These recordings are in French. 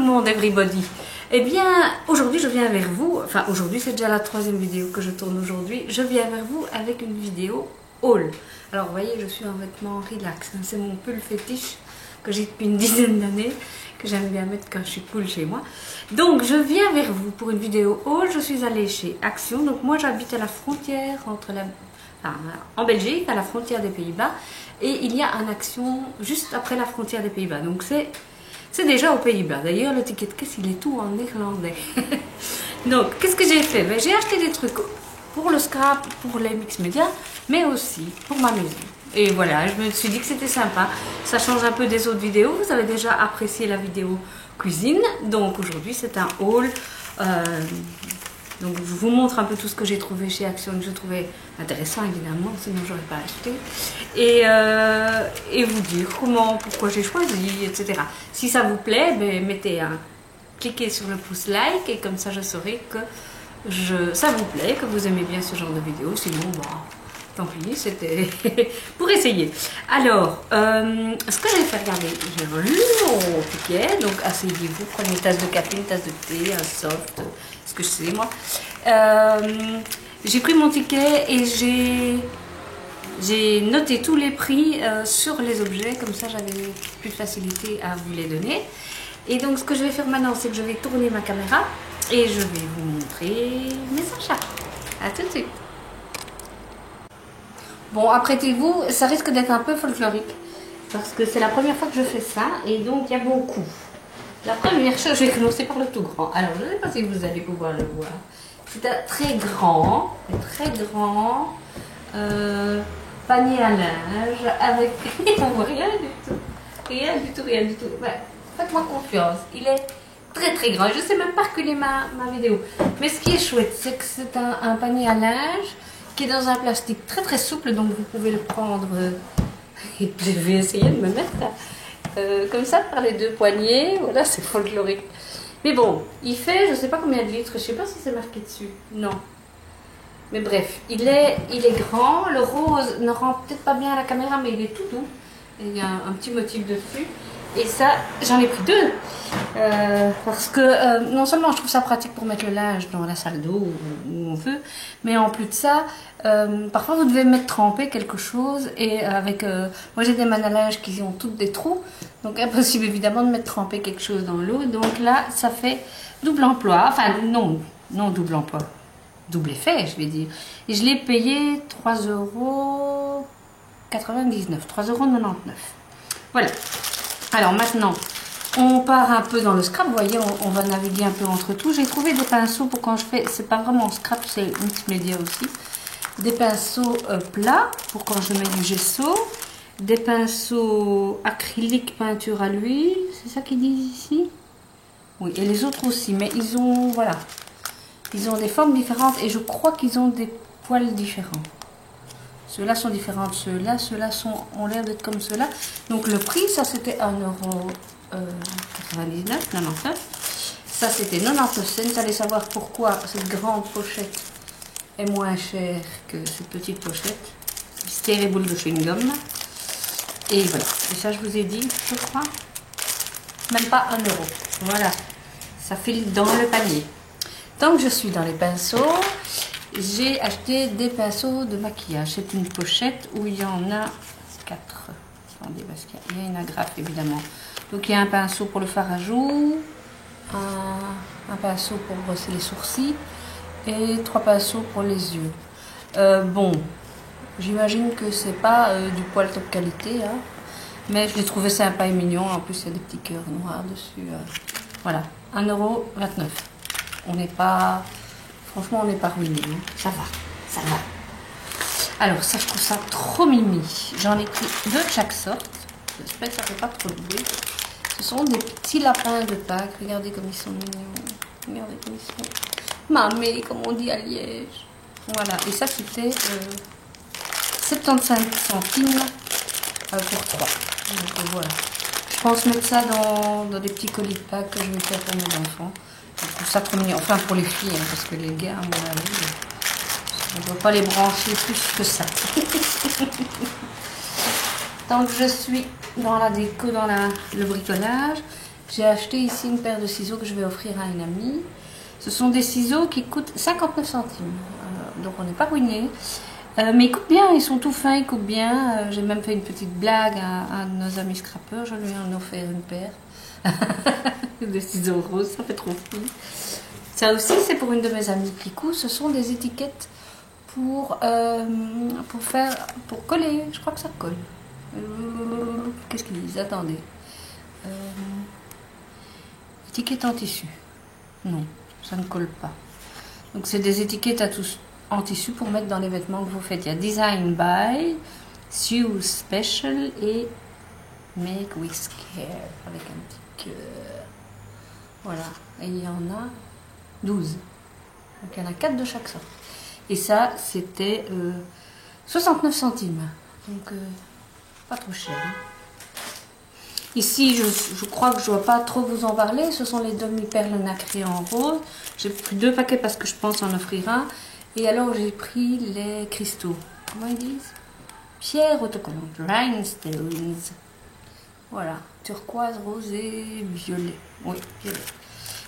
monde, everybody. Eh bien, aujourd'hui, je viens vers vous. Enfin, aujourd'hui, c'est déjà la 3e vidéo que je tourne aujourd'hui. Je viens vers vous avec une vidéo haul. Alors, vous voyez, je suis en vêtements relax. C'est mon pull fétiche que j'ai depuis une dizaine d'années, que j'aime bien mettre quand je suis cool chez moi. Donc, je viens vers vous pour une vidéo haul. Je suis allée chez Action. Donc, moi, j'habite à la frontière entre en Belgique, à la frontière des Pays-Bas. Et il y a un Action juste après la frontière des Pays-Bas. Donc, c'est déjà aux Pays-Bas. D'ailleurs, le ticket de caisse, il est tout en néerlandais. Donc, qu'est-ce que j'ai fait? J'ai acheté des trucs pour le scrap, pour les mix médias, mais aussi pour ma maison. Et voilà, je me suis dit que c'était sympa. Ça change un peu des autres vidéos. Vous avez déjà apprécié la vidéo cuisine. Donc, aujourd'hui, c'est un haul. Donc, je vous montre un peu tout ce que j'ai trouvé chez Action, que je trouvais intéressant, évidemment, sinon je n'aurais pas acheté. Et vous dire pourquoi j'ai choisi, etc. Si ça vous plaît, cliquez sur le pouce like, et comme ça, je saurai que ça vous plaît, que vous aimez bien ce genre de vidéo. Sinon, tant pis, c'était pour essayer. Alors, ce que j'ai fait, regardez, j'ai relu mon ticket. Donc, asseyez-vous, prenez une tasse de café, une tasse de thé, un soft, ce que je sais, moi. J'ai pris mon ticket et j'ai noté tous les prix sur les objets. Comme ça, j'avais plus de facilité à vous les donner. Et donc, ce que je vais faire maintenant, c'est que je vais tourner ma caméra et je vais vous montrer mes achats. À tout de suite. Bon, apprêtez-vous, ça risque d'être un peu folklorique parce que c'est la première fois que je fais ça et donc il y a beaucoup. La première chose, je vais commencer par le tout grand. Alors, je ne sais pas si vous allez pouvoir le voir. C'est un très grand panier à linge avec... On voit rien du tout. Rien du tout. Ouais, faites-moi confiance. Il est très grand. Je ne sais même pas reculer ma vidéo. Mais ce qui est chouette, c'est que c'est un panier à linge qui est dans un plastique très souple. Donc, vous pouvez le prendre... Et je vais essayer de me mettre comme ça par les deux poignets. Voilà, c'est folklorique. Mais bon, il fait, je ne sais pas combien de litres, je ne sais pas si c'est marqué dessus. Non. Mais bref, il est grand. Le rose ne rend peut-être pas bien à la caméra, mais il est tout doux. Et il y a un petit motif dessus. Et ça, j'en ai pris 2. Parce que non seulement je trouve ça pratique pour mettre le linge dans la salle d'eau où on veut, mais en plus de ça, parfois vous devez mettre tremper quelque chose. Et avec, moi j'ai des mannes à linge qui ont toutes des trous. Donc impossible évidemment de mettre tremper quelque chose dans l'eau. Donc là, ça fait double emploi. Enfin non double emploi. Double effet, je vais dire. Et je l'ai payé 3,99 €. 3,99 €. Voilà. Alors maintenant, on part un peu dans le scrap. Vous voyez, on va naviguer un peu entre tout. J'ai trouvé des pinceaux pour quand je fais... C'est pas vraiment scrap, c'est mix média aussi. Des pinceaux plats pour quand je mets du gesso. Des pinceaux acryliques peinture à l'huile. C'est ça qu'ils disent ici? Oui, et les autres aussi. Mais ils ont... Voilà. Ils ont des formes différentes et je crois qu'ils ont des poils différents. Ceux-là sont différents de ceux-là. Ceux-là ont l'air d'être comme ceux-là. Donc le prix, ça c'était 1,99 €. Ça c'était 99 cents. Vous allez savoir pourquoi cette grande pochette est moins chère que cette petite pochette. Mystère et boule de chewing-gum. Et voilà. Et ça je vous ai dit, je crois, même pas 1 €. Voilà. Ça file dans le panier. Tant que je suis dans les pinceaux, j'ai acheté des pinceaux de maquillage. C'est une pochette où il y en a 4. Attendez, parce qu'il y a une agrafe évidemment. Donc il y a un pinceau pour le fard à joues, un pinceau pour brosser les sourcils et 3 pinceaux pour les yeux. Bon, j'imagine que c'est pas du poil top qualité, hein, mais je l'ai trouvé sympa et mignon. En plus, il y a des petits cœurs noirs dessus. Voilà, 1,29 €. On n'est pas... Franchement, on n'est pas ruiné. Hein. Ça va. Alors, ça, je trouve ça trop mimi. J'en ai pris 2 de chaque sorte. J'espère que ça ne fait pas trop de bruit. Ce sont des petits lapins de Pâques. Regardez comme ils sont mignons. Regardez comme ils sont... Mamé, comme on dit à Liège. Voilà. Et ça, c'était 75 centimes pour 3. Donc, voilà. Je pense mettre ça dans des petits colis de Pâques que je vais faire pour mes enfants. Je trouve ça trop mignon. Enfin, pour les filles, hein, parce que les gars, à mon avis, on ne doit pas les brancher plus que ça. Tant que je suis dans la déco, dans le bricolage, J'ai acheté ici une paire de ciseaux que je vais offrir à une amie. Ce sont des ciseaux qui coûtent 59 centimes. Donc on n'est pas ruiné. Mais ils coupent bien, ils sont tout fins, ils coupent bien. J'ai même fait une petite blague à nos amis scrappeurs. Je lui en ai offert une paire. Des ciseaux roses, ça fait trop fou. Ça aussi, c'est pour une de mes amies Picou. Ce sont des étiquettes pour coller. Je crois que ça colle. Qu'est-ce qu'ils disent? Attendez. Étiquette en tissu. Non, ça ne colle pas. Donc c'est des étiquettes en tissu pour mettre dans les vêtements que vous faites. Il y a Design by, Sew Special et Make with Care avec un petit cœur. Voilà. Et il y en a 12. Donc il y en a 4 de chaque sorte. Et ça, c'était 69 centimes. Donc pas trop cher. Hein. Ici, je crois que je ne dois pas trop vous en parler. Ce sont les demi-perles nacrées en rose. J'ai pris 2 paquets parce que je pense en offrir un. Et alors, j'ai pris les cristaux. Comment ils disent? Pierre autocollante. Rhinestones. Voilà. Turquoise, rosé, violet. Oui, violet.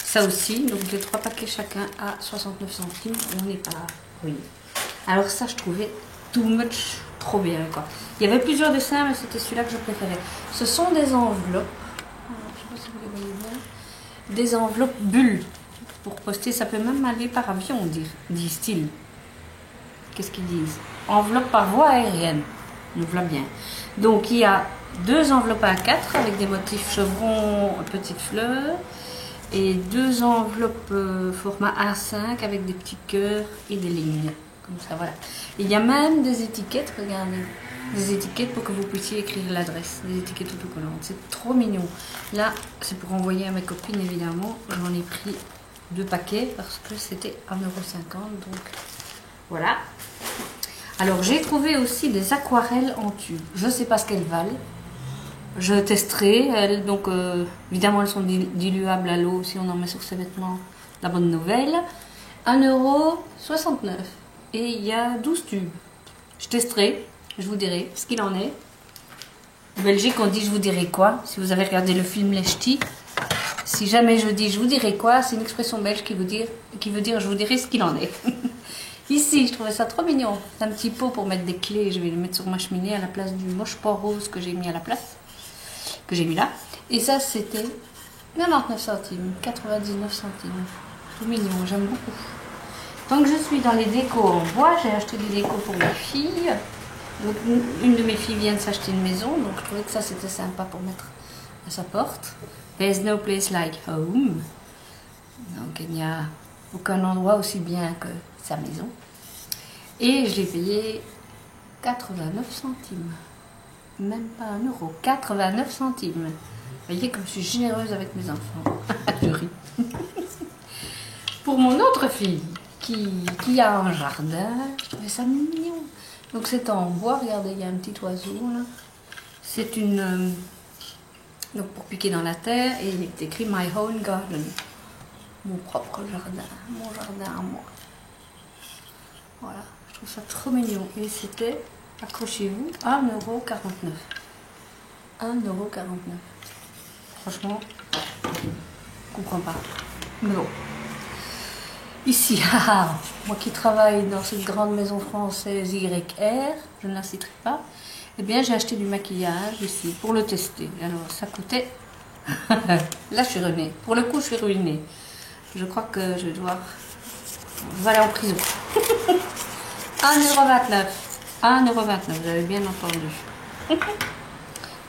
Ça aussi. Donc, les 3 paquets chacun à 69 centimes. On n'est pas ruiné. Alors ça, je trouvais too much, trop bien quoi. Il y avait plusieurs dessins, mais c'était celui-là que je préférais. Ce sont des enveloppes, je sais pas si vous les voyez bien, des enveloppes bulles pour poster. Ça peut même aller par avion, disent-ils. Qu'est-ce qu'ils disent? Enveloppe par voie aérienne. Donc voilà bien. Donc il y a 2 enveloppes A4 avec des motifs chevrons, petites fleurs, et 2 enveloppes format A5 avec des petits cœurs et des lignes. Comme ça, voilà. Il y a même des étiquettes, regardez, des étiquettes pour que vous puissiez écrire l'adresse, des étiquettes autocollantes. C'est trop mignon. Là, c'est pour envoyer à mes copines, évidemment. J'en ai pris 2 paquets parce que c'était 1,50 €. Donc, voilà. Alors, j'ai trouvé aussi des aquarelles en tube. Je ne sais pas ce qu'elles valent. Je testerai. Donc, évidemment, elles sont diluables à l'eau si on en met sur ses vêtements. La bonne nouvelle. 1,69 €. Et il y a 12 tubes. Je testerai, je vous dirai ce qu'il en est. En Belgique, on dit je vous dirai quoi. Si vous avez regardé le film Les Ch'tis, si jamais je dis je vous dirai quoi, c'est une expression belge qui veut dire je vous dirai ce qu'il en est. Ici, je trouvais ça trop mignon. C'est un petit pot pour mettre des clés. Je vais le mettre sur ma cheminée à la place du moche port rose que j'ai mis à la place. Que j'ai mis là. Et ça, c'était 99 centimes, 99 centimes. Tout mignon, j'aime beaucoup. Donc je suis dans les décos en bois, j'ai acheté des décos pour ma fille. Donc une de mes filles vient de s'acheter une maison, donc je trouvais que ça c'était sympa pour mettre à sa porte. There's no place like home. Donc il n'y a aucun endroit aussi bien que sa maison. Et je l'ai payé 89 centimes. Même pas 1 €, 89 centimes. Vous voyez comme je suis généreuse avec mes enfants. Je ris. Pour mon autre fille, qui a un jardin, je trouvais ça mignon. Donc c'est en bois, regardez, il y a un petit oiseau là. C'est une... donc pour piquer dans la terre, et il est écrit My Own Garden. Mon propre jardin, mon jardin à moi. Voilà, je trouve ça trop mignon. Et c'était, accrochez-vous, 1,49 €. 1,49 €. Franchement, je comprends pas. Mais bon. Ici, moi qui travaille dans cette grande maison française YR, je ne la citerai pas, eh bien j'ai acheté du maquillage ici pour le tester. Alors ça coûtait... Là je suis ruinée. Pour le coup je suis ruinée. Je crois que je vais aller en prison. 1,29 €. 1,29 €, vous avez bien entendu.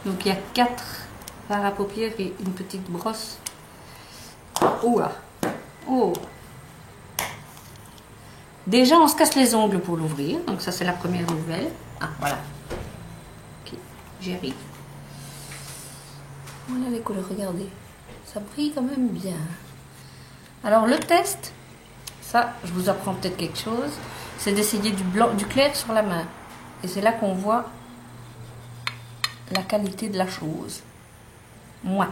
Donc il y a 4 fards à paupières et une petite brosse. Ouah. Oh. Déjà, on se casse les ongles pour l'ouvrir. Donc ça, c'est la première nouvelle. Ah, voilà. Ok, j'y arrive. Voilà les couleurs, regardez. Ça brille quand même bien. Alors, le test, ça, je vous apprends peut-être quelque chose. C'est d'essayer du clair sur la main. Et c'est là qu'on voit la qualité de la chose. Moi.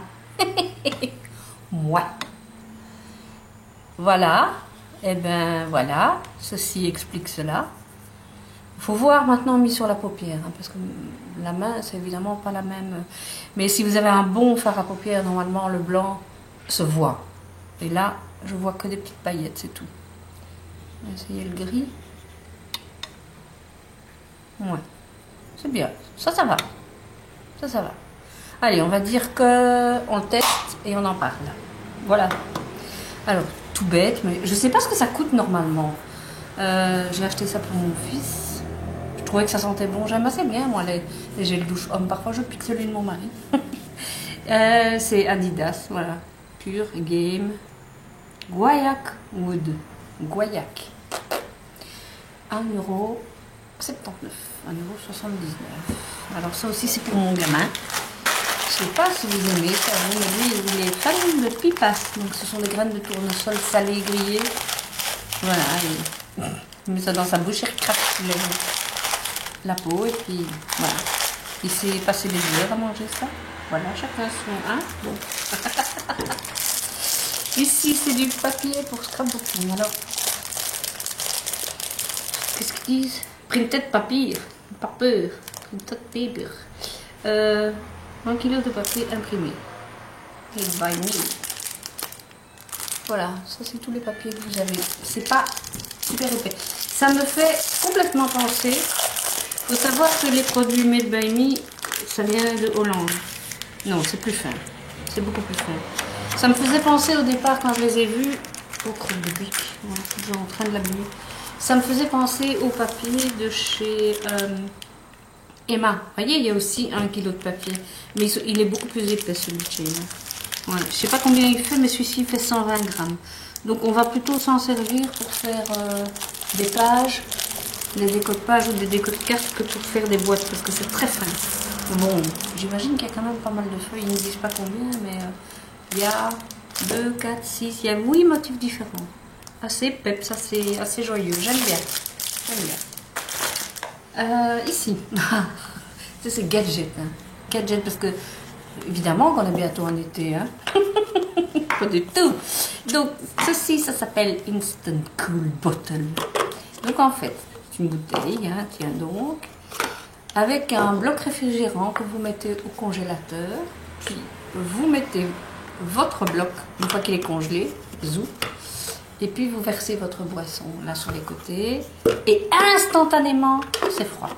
Moi. Voilà. Eh bien, voilà. Ceci explique cela. Faut voir maintenant mis sur la paupière, hein, parce que la main, c'est évidemment pas la même. Mais si vous avez un bon fard à paupières, normalement, le blanc se voit. Et là, je vois que des petites paillettes, c'est tout. On va essayer le gris. Ouais, c'est bien. Ça va. Ça va. Allez, on va dire que on le teste et on en parle. Voilà. Alors, tout bête, mais je sais pas ce que ça coûte normalement. J'ai acheté ça pour mon fils. Je trouvais que ça sentait bon. J'aime assez bien, moi, les gels douche homme. Parfois, je pique celui de mon mari. C'est Adidas, voilà. Pure Game. Guayac Wood. Guayac. 1,79 €. 1,79 €. Alors, ça aussi, c'est pour mon gamin. Je sais pas si vous aimez ça, mais lui, il est fan de pipas. Donc, ce sont des graines de tournesol salées, grillées. Voilà, il met ça dans sa bouche, il recrache la peau, et puis voilà. Il s'est passé des heures à manger ça. Voilà, chacun son. Hein, bon. Ici, c'est du papier pour scrapbooking. Alors, qu'est-ce qu'ils disent? Printed papier. Papier. Printed paper. 1 kg de papier imprimé. Made by me. Voilà, ça c'est tous les papiers que vous avez. C'est pas super épais. Ça me fait complètement penser. Faut savoir que les produits Made by me, ça vient de Hollande. Non, c'est plus fin. C'est beaucoup plus fin. Ça me faisait penser au départ quand je les ai vus. Oh, croûte de bic. Ouais, je suis en train de l'abîmer. Ça me faisait penser au papier de chez Emma. Vous voyez, il y a aussi 1 kg de papier. Mais il est beaucoup plus épais celui de chez Emma. Voilà. Je sais pas combien il fait, mais celui-ci fait 120 grammes. Donc on va plutôt s'en servir pour faire des pages, des décos de pages ou des décos de cartes que pour faire des boîtes, parce que c'est très fin. Bon, j'imagine qu'il y a quand même pas mal de feuilles, ils ne disent pas combien, mais il y a 2, 4, 6, il y a 8 motifs différents. Assez peps, assez joyeux, j'aime bien. Ici, ça c'est gadget. Hein. Gadget parce que, évidemment qu'on est bientôt en été. Hein. Pas du tout. Donc, ceci, ça s'appelle Instant Cool Bottle. Donc, en fait, c'est une bouteille, hein, tiens donc, avec un bloc réfrigérant que vous mettez au congélateur. Puis, vous mettez votre bloc, une fois qu'il est congelé, zou, et puis vous versez votre boisson là sur les côtés. Et instantanément, c'est froid.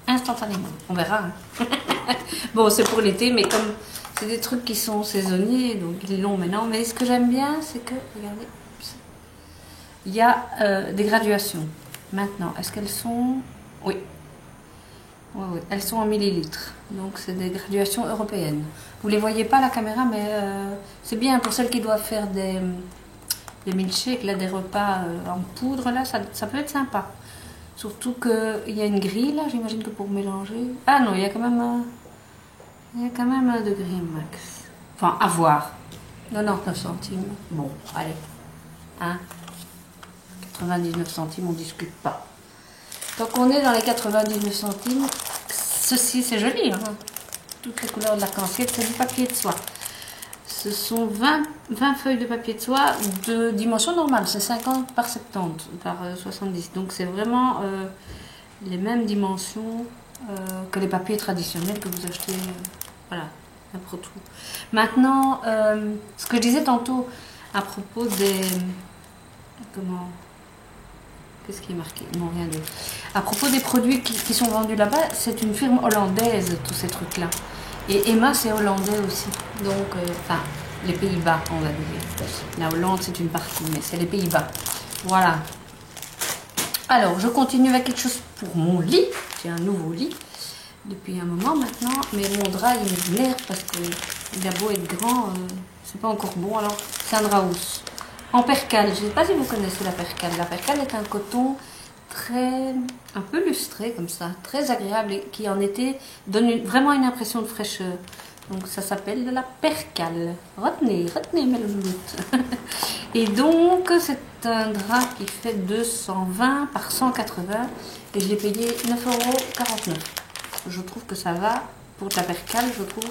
Instantanément. On verra. Hein. Bon, c'est pour l'été, mais comme c'est des trucs qui sont saisonniers, donc ils l'ont maintenant. Mais ce que j'aime bien, c'est que, regardez, il y a des graduations. Maintenant, est-ce qu'elles sont... Oui. Oui, elles sont en millilitres. Donc, c'est des graduations européennes. Vous ne les voyez pas à la caméra, mais c'est bien pour celles qui doivent faire des milkshakes, là, des repas en poudre, là, ça peut être sympa. Surtout qu'il y a une grille, là, j'imagine que pour mélanger... Ah non, il y a quand même un degré max. Enfin, à voir. 99 centimes. Bon, allez. Hein, 99 centimes, on ne discute pas. Donc, on est dans les 99 centimes. Ceci, c'est joli, hein. Toutes les couleurs de l'arc-en-ciel, c'est du papier de soie. Ce sont 20 feuilles de papier de soie de dimension normale. C'est 50 par 70 par 70. Donc c'est vraiment les mêmes dimensions que les papiers traditionnels que vous achetez. Voilà, n'importe où. Maintenant, ce que je disais tantôt à propos des... Comment... Qu'est-ce qui est marqué? Non, rien d'autre. À propos des produits qui sont vendus là-bas, c'est une firme hollandaise, tous ces trucs-là. Et Emma, c'est hollandais aussi. Donc, enfin, les Pays-Bas, on va dire. La Hollande, c'est une partie, mais c'est les Pays-Bas. Voilà. Alors, je continue avec quelque chose pour mon lit. J'ai un nouveau lit depuis un moment maintenant. Mais mon drap, il me merde parce que il a beau être grand, c'est pas encore bon. Alors, c'est un drap housse. En percale. Je ne sais pas si vous connaissez la percale. La percale est un coton un peu lustré comme ça, très agréable et qui en été donne vraiment une impression de fraîcheur. Donc ça s'appelle de la percale. Retenez mes louloutes. Et donc c'est un drap qui fait 220 par 180 et je l'ai payé 9,49 €. Je trouve que ça va pour de la percale, je trouve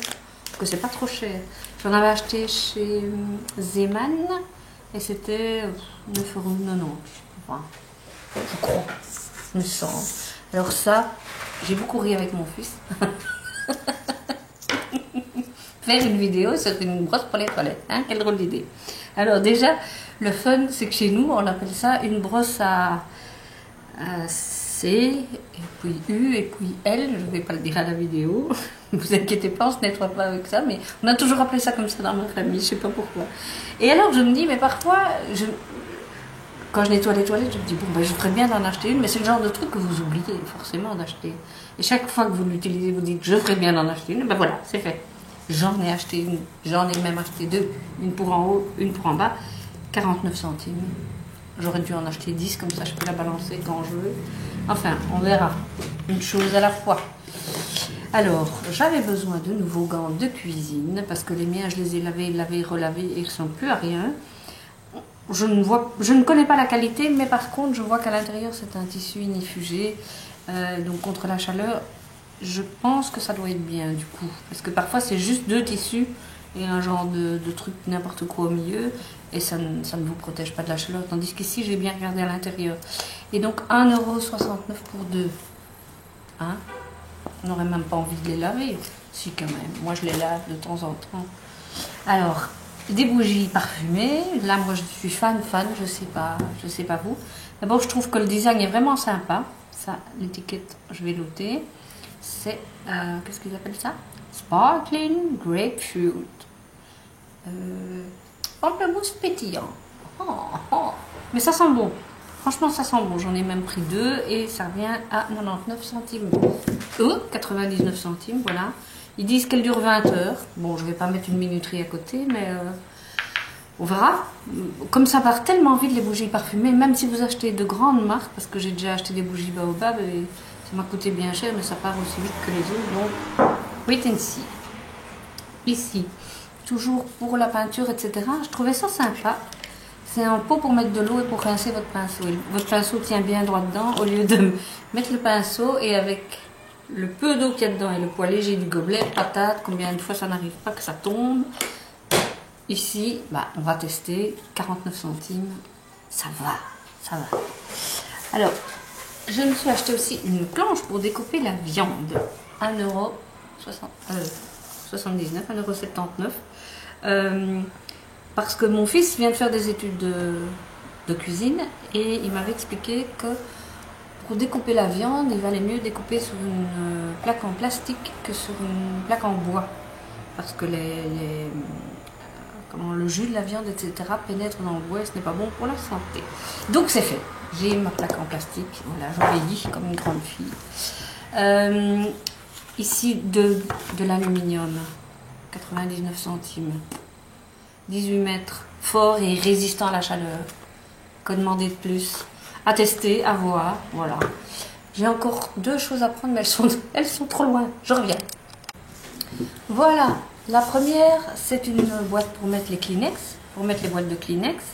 que c'est pas trop cher. J'en avais acheté chez Zeeman et c'était 9,90 €. Enfin, je crois, je me sens. Alors ça, j'ai beaucoup ri avec mon fils. Faire une vidéo sur une brosse pour les toilettes, hein, quelle drôle d'idée. Alors déjà, le fun, c'est que chez nous, on appelle ça une brosse à C, et puis U, et puis L, je ne vais pas le dire à la vidéo, ne vous inquiétez pas, on ne se nettoie pas avec ça, mais on a toujours appelé ça comme ça dans ma famille, je ne sais pas pourquoi. Et alors je me dis, mais parfois, quand je nettoie les toilettes, je me dis, bon, ben, je ferais bien d'en acheter une, mais c'est le genre de truc que vous oubliez forcément d'acheter. Et chaque fois que vous l'utilisez, vous dites, je ferais bien d'en acheter une, ben voilà, c'est fait. J'en ai acheté une, j'en ai même acheté deux, une pour en haut, une pour en bas, 49 centimes. J'aurais dû en acheter 10, comme ça je peux la balancer quand je veux. Enfin, on verra, une chose à la fois. Alors, j'avais besoin de nouveaux gants de cuisine, parce que les miens, je les ai lavés, relavés, et ils ne ressemblent plus à rien. Je ne connais pas la qualité, mais par contre, je vois qu'à l'intérieur, c'est un tissu inifugé. Donc, contre la chaleur, je pense que ça doit être bien, du coup. Parce que parfois, c'est juste deux tissus et un genre de truc n'importe quoi au milieu. Et ça ne vous protège pas de la chaleur. Tandis qu'ici, j'ai bien regardé à l'intérieur. Et donc, 1,69 € pour deux. Hein? On n'aurait même pas envie de les laver. Si, quand même. Moi, je les lave de temps en temps. Alors... des bougies parfumées, là moi je suis fan, je sais pas vous. D'abord je trouve que le design est vraiment sympa, ça l'étiquette je vais noter, c'est, qu'est-ce qu'ils appellent ça? Sparkling Grapefruit, pamplemousse pétillant, mais ça sent bon, franchement ça sent bon, j'en ai même pris deux et ça revient à 99 centimes, 99 centimes, voilà. Ils disent qu'elle dure 20 heures. Bon, je ne vais pas mettre une minuterie à côté, mais on verra. Comme ça part tellement vite les bougies parfumées, même si vous achetez de grandes marques, parce que j'ai déjà acheté des bougies Baobab et ça m'a coûté bien cher, mais ça part aussi vite que les autres. Donc, wait and see. Ici, toujours pour la peinture, etc. Je trouvais ça sympa. C'est un pot pour mettre de l'eau et pour rincer votre pinceau. Votre pinceau tient bien droit dedans, au lieu de mettre le pinceau et avec... le peu d'eau qu'il y a dedans et le poids léger du gobelet, patate, combien de fois ça n'arrive pas que ça tombe. Ici, bah, on va tester, 49 centimes, ça va, ça va. Alors, je me suis acheté aussi une planche pour découper la viande, 1,79 €, 1,79 €, parce que mon fils vient de faire des études de cuisine et il m'avait expliqué que pour découper la viande, il valait mieux découper sur une plaque en plastique que sur une plaque en bois. Parce que le jus de la viande, etc. pénètre dans le bois et ce n'est pas bon pour la santé. Donc c'est fait. J'ai ma plaque en plastique. Voilà, j'obéis comme une grande fille. Ici, de l'aluminium. 99 centimes. 18 mètres. Fort et résistant à la chaleur. Que demander de plus? À tester, à voir, voilà. J'ai encore deux choses à prendre, mais elles sont trop loin. Je reviens. Voilà, la première, c'est une boîte pour mettre les Kleenex, pour mettre les boîtes de Kleenex.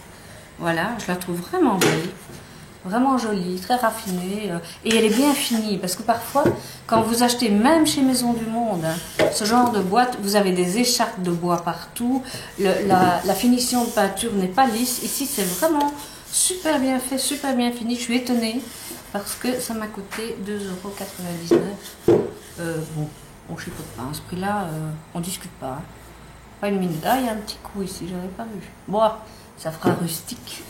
Voilà, je la trouve vraiment belle, vraiment jolie, très raffinée. Et elle est bien finie, parce que parfois, quand vous achetez, même chez Maison du Monde, ce genre de boîte, vous avez des écharpes de bois partout. La finition de peinture n'est pas lisse. Ici, c'est vraiment... super bien fait, super bien fini. Je suis étonnée parce que ça m'a coûté 2,99 €. Bon, on chipote pas. À ce prix-là, on discute pas. Pas une minute. Ah, il y a un petit coup ici, j'avais pas vu. Bon, ça fera rustique.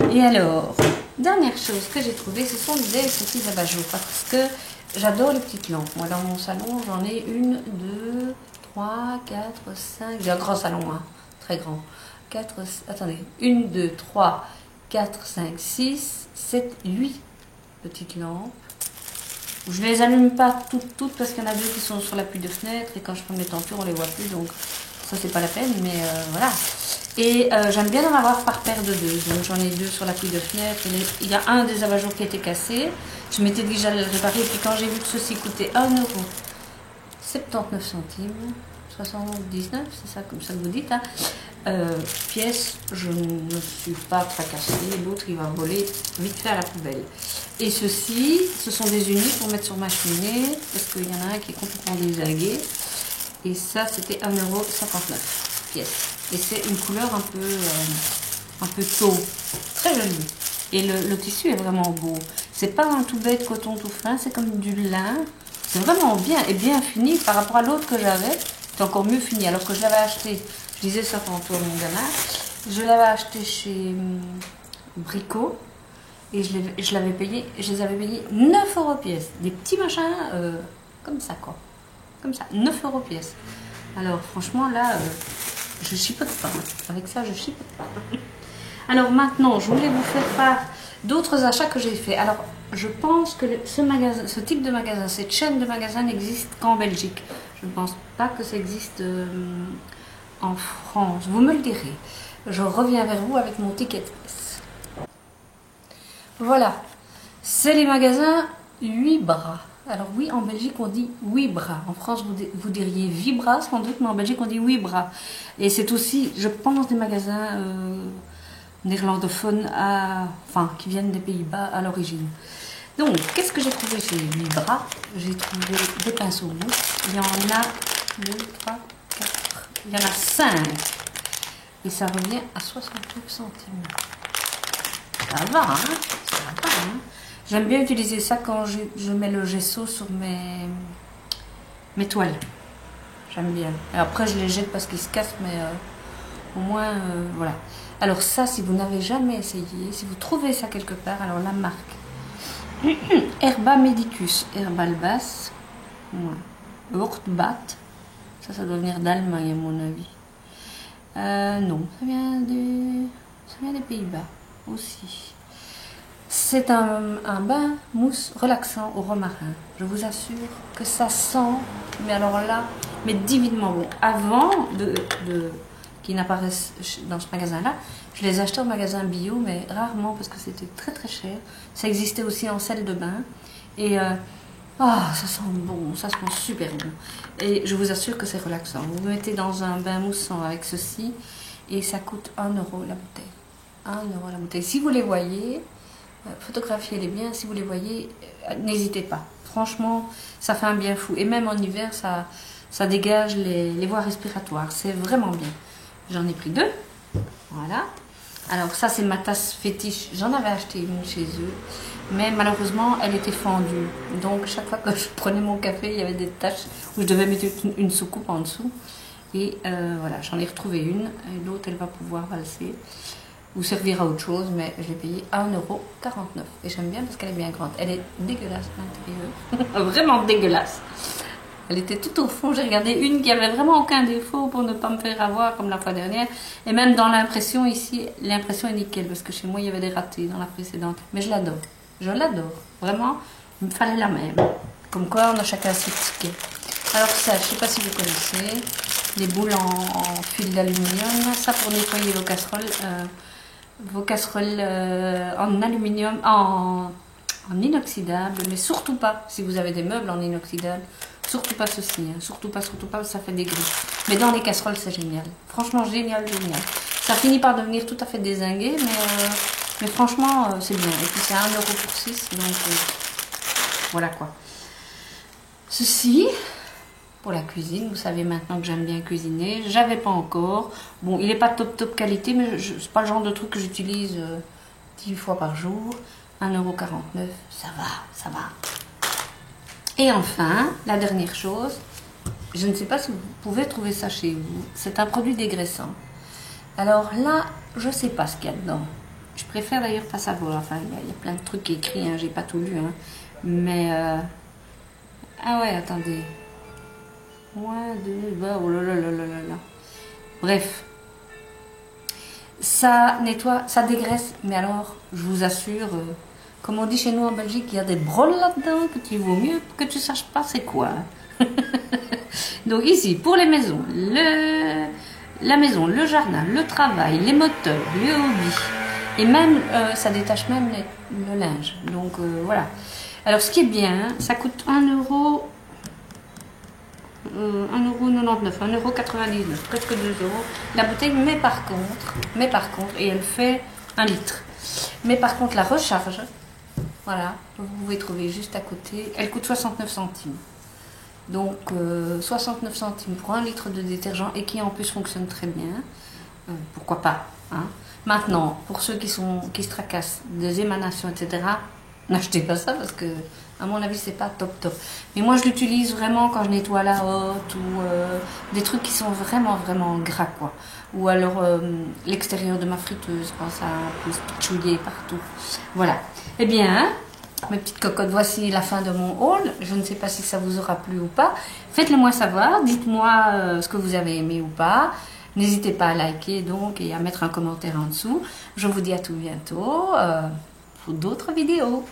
Et alors, dernière chose que j'ai trouvée, ce sont des petits abat-jours parce que j'adore les petites lampes. Moi, dans mon salon, j'en ai une, deux, trois, quatre, cinq. J'ai un grand salon, hein, très grand. 4, attendez, 1, 2, 3, 4, 5, 6, 7, 8 petites lampes. Je ne les allume pas toutes parce qu'il y en a deux qui sont sur l'appui de fenêtre et quand je prends mes tentures, on ne les voit plus, donc ça, c'est pas la peine, mais voilà. Et j'aime bien en avoir par paire de deux, donc j'en ai deux sur l'appui de fenêtre. Il y a un des abat-jours qui était cassé, je m'étais dit que j'allais le réparer, et puis quand j'ai vu que ceci coûtait 1,79 €, 79, c'est ça, comme ça que vous dites, hein. Pièce, je ne suis pas tracassée, l'autre il va voler vite fait à la poubelle. Et ceci, ce sont des unis pour mettre sur ma cheminée, parce qu'il y en a un qui est complètement désagué. Et ça, c'était 1,59 € pièce. Et c'est une couleur un peu taupe, très jolie. Et le tissu est vraiment beau. C'est pas un tout bête coton tout fin, c'est comme du lin. C'est vraiment bien et bien fini par rapport à l'autre que j'avais. C'est encore mieux fini. Alors que je l'avais acheté, je disais ça tantôt à mon gamin, je l'avais acheté chez Brico et je les avais payés 9 € pièce. Des petits machins comme ça quoi. Comme ça, 9 € pièce. Alors franchement là, je chipote pas. Avec ça, je chipote pas. Alors maintenant, je voulais vous faire part d'autres achats que j'ai fait. Alors, je pense que ce type de magasin, cette chaîne de magasins n'existe qu'en Belgique. Je ne pense pas que ça existe en France. Vous me le direz. Je reviens vers vous avec mon ticket express. Voilà. C'est les magasins 8 bras. Alors oui, en Belgique, on dit 8 bras. En France, vous diriez 8 bras sans doute, mais en Belgique, on dit 8 bras. Et c'est aussi, je pense, des magasins néerlandophones qui viennent des Pays-Bas à l'origine. Donc, qu'est-ce que j'ai trouvé chez 8 bras? J'ai trouvé des pinceaux mousse. Il y en a 2, 3, 4. Il y en a 5. Et ça revient à 68 centimes. Ça va, hein? Ça va, hein? J'aime bien utiliser ça quand je mets le gesso sur mes toiles. J'aime bien. Et après, je les jette parce qu'ils se cassent, mais au moins, voilà. Alors ça, si vous n'avez jamais essayé, si vous trouvez ça quelque part, alors la marque Herba Medicus, Herbal Bass, Hortbat, ça doit venir d'Allemagne à mon avis. Non, ça vient des Pays-Bas aussi. C'est un bain mousse relaxant au romarin. Je vous assure que ça sent, mais alors là, mais divinement bon. Avant qu'ils n'apparaissent dans ce magasin-là, je les achetais au magasin bio, mais rarement parce que c'était très très cher. Ça existait aussi en sel de bain. Et ça sent bon, ça sent super bon. Et je vous assure que c'est relaxant. Vous vous mettez dans un bain moussant avec ceci et ça coûte 1 € la bouteille. 1 € la bouteille. Si vous les voyez, photographiez-les bien. Si vous les voyez, n'hésitez pas. Franchement, ça fait un bien fou. Et même en hiver, ça dégage les voies respiratoires. C'est vraiment bien. J'en ai pris 2. Voilà. Alors ça, c'est ma tasse fétiche. J'en avais acheté une chez eux. Mais malheureusement, elle était fendue. Donc, chaque fois que je prenais mon café, il y avait des taches où je devais mettre une soucoupe en dessous. Et voilà, j'en ai retrouvé une. Et l'autre, elle va pouvoir valser ou servir à autre chose. Mais je l'ai payée 1,49 €. Et j'aime bien parce qu'elle est bien grande. Elle est dégueulasse à l'intérieur. Vraiment dégueulasse. Elle était tout au fond. J'ai regardé une qui avait vraiment aucun défaut pour ne pas me faire avoir comme la fois dernière. Et même dans l'impression ici, l'impression est nickel. Parce que chez moi, il y avait des ratés dans la précédente. Mais je l'adore. Je l'adore. Vraiment, il me fallait la même. Comme quoi, on a chacun ses tickets. Alors ça, je ne sais pas si vous connaissez. Les boules en fil d'aluminium. Ça pour nettoyer vos casseroles en aluminium, en inoxydable. Mais surtout pas, si vous avez des meubles en inoxydable. Surtout pas ceci, hein. Surtout pas, ça fait des griffes. Mais dans les casseroles, c'est génial. Franchement, génial, génial. Ça finit par devenir tout à fait dézingué, mais franchement, c'est bien. Et puis c'est 1 € pour 6, donc voilà quoi. Ceci, pour la cuisine, vous savez maintenant que j'aime bien cuisiner. J'avais pas encore. Bon, il n'est pas top qualité, mais c'est pas le genre de truc que j'utilise 10 fois par jour. 1,49 €, ça va. Et enfin, la dernière chose, je ne sais pas si vous pouvez trouver ça chez vous, c'est un produit dégraissant. Alors là, je ne sais pas ce qu'il y a dedans. Je préfère d'ailleurs pas savoir, enfin il y a plein de trucs écrits, hein, j'ai pas tout lu, hein. Mais, ah ouais, attendez. 1, 2, oh là là là là là. Bref, ça nettoie, ça dégraisse, mais alors, je vous assure... Comme on dit chez nous en Belgique, il y a des broles là-dedans que tu vaut mieux que tu ne saches pas c'est quoi. Donc ici, pour les maisons, la maison, le jardin, le travail, les moteurs, les hobbies. Et même, ça détache même le linge. Donc voilà. Alors ce qui est bien, ça coûte 1 €, 1,99 €, 1,99 €, presque 2 € la bouteille. Mais par contre, et elle fait 1 litre. Mais par contre, la recharge... Voilà, vous pouvez trouver juste à côté. Elle coûte 69 centimes. Donc 69 centimes pour 1 litre de détergent et qui en plus fonctionne très bien. Pourquoi pas, hein. Maintenant, pour ceux qui se tracassent des émanations, etc., N'achetez pas ça parce que, à mon avis, c'est pas top top. Mais moi, je l'utilise vraiment quand je nettoie la hotte ou des trucs qui sont vraiment, vraiment gras, quoi. Ou alors l'extérieur de ma friteuse quand ça a un peu pitchouillé partout. Voilà. Eh bien, hein, mes petites cocottes, voici la fin de mon haul. Je ne sais pas si ça vous aura plu ou pas. Faites-le moi savoir. Dites-moi ce que vous avez aimé ou pas. N'hésitez pas à liker donc et à mettre un commentaire en dessous. Je vous dis à tout bientôt pour d'autres vidéos.